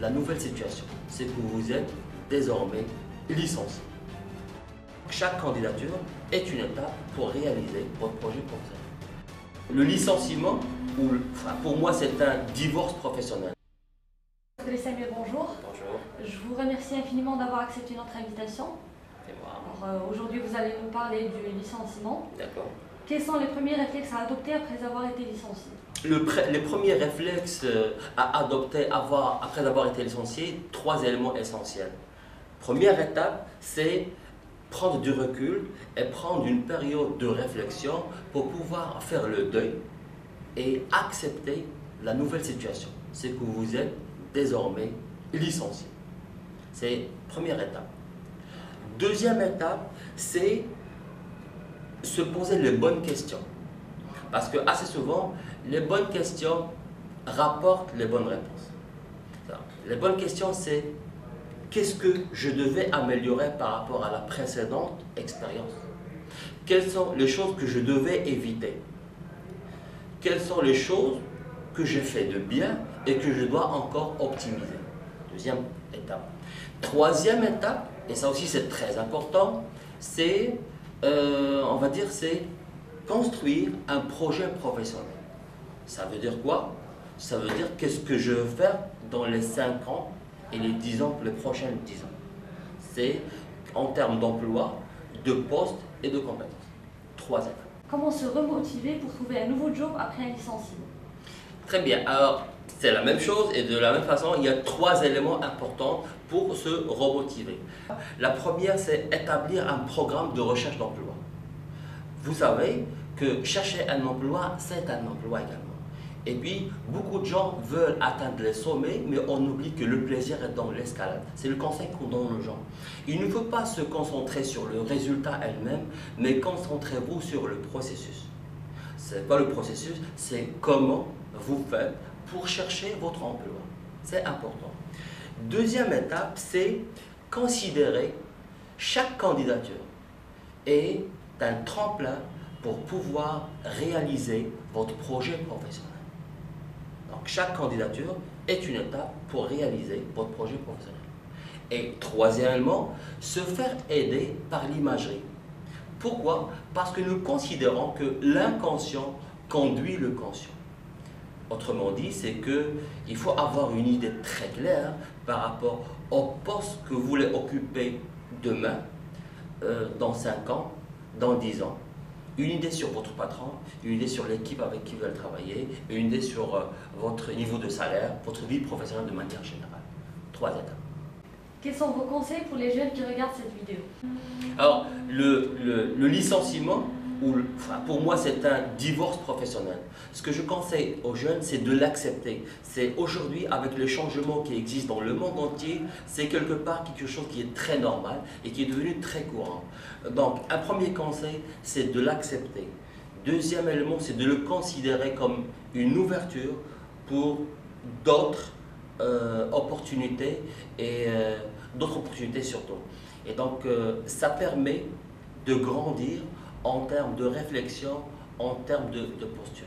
la nouvelle situation, c'est que vous êtes désormais licencié. Chaque candidature est une étape pour réaliser votre projet professionnel. Le licenciement, pour moi, c'est un divorce professionnel. Samir, bonjour. Bonjour. Je vous remercie infiniment d'avoir accepté notre invitation. C'est moi. Aujourd'hui, vous allez nous parler du licenciement. D'accord. Quels sont les premiers réflexes à adopter après avoir été licencié? Les premiers réflexes à adopter après avoir été licencié, 3 éléments essentiels. Première étape, c'est prendre du recul et prendre une période de réflexion pour pouvoir faire le deuil et accepter la nouvelle situation. C'est que vous êtes désormais licencié. C'est la première étape. Deuxième étape, c'est se poser les bonnes questions. Parce que assez souvent, les bonnes questions rapportent les bonnes réponses. Les bonnes questions, c'est qu'est-ce que je devais améliorer par rapport à la précédente expérience? Quelles sont les choses que je devais éviter? Quelles sont les choses que j'ai fait de bien et que je dois encore optimiser? Deuxième étape. Troisième étape, et ça aussi c'est très important, c'est, on va dire, c'est construire un projet professionnel. Ça veut dire quoi? Ça veut dire qu'est-ce que je veux faire dans les 5 ans et les 10 ans, les prochaines 10 ans. C'est en termes d'emploi, de poste et de compétences. 3 étapes. Comment se remotiver pour trouver un nouveau job après un licenciement? Très bien. Alors, c'est la même chose et de la même façon, il y a 3 éléments importants pour se remotiver. La première, c'est établir un programme de recherche d'emploi. Vous savez que chercher un emploi, c'est un emploi également. Et puis, beaucoup de gens veulent atteindre les sommets, mais on oublie que le plaisir est dans l'escalade. C'est le conseil qu'on donne aux gens. Il ne faut pas se concentrer sur le résultat elle-même, mais concentrez-vous sur le processus. C'est pas le processus, c'est comment vous faites pour chercher votre emploi. C'est important. Deuxième étape, c'est considérer chaque candidature est un tremplin pour pouvoir réaliser votre projet professionnel. Donc, chaque candidature est une étape pour réaliser votre projet professionnel. Et troisièmement, se faire aider par l'imagerie. Pourquoi? Parce que nous considérons que l'inconscient conduit le conscient. Autrement dit, c'est qu'il faut avoir une idée très claire par rapport au poste que vous voulez occuper demain, dans 5 ans, dans 10 ans. Une idée sur votre patron, une idée sur l'équipe avec qui vous allez travailler, une idée sur votre niveau de salaire, votre vie professionnelle de manière générale. 3 étapes. Quels sont vos conseils pour les jeunes qui regardent cette vidéo? Alors, le licenciement, pour moi, c'est un divorce professionnel. Ce que je conseille aux jeunes, c'est de l'accepter. C'est aujourd'hui, avec les changements qui existent dans le monde entier, c'est quelque part quelque chose qui est très normal et qui est devenu très courant. Donc, un premier conseil, c'est de l'accepter. Deuxième élément, c'est de le considérer comme une ouverture pour d'autres opportunités et d'autres opportunités surtout. Et donc, ça permet de grandir en termes de réflexion, en termes de posture.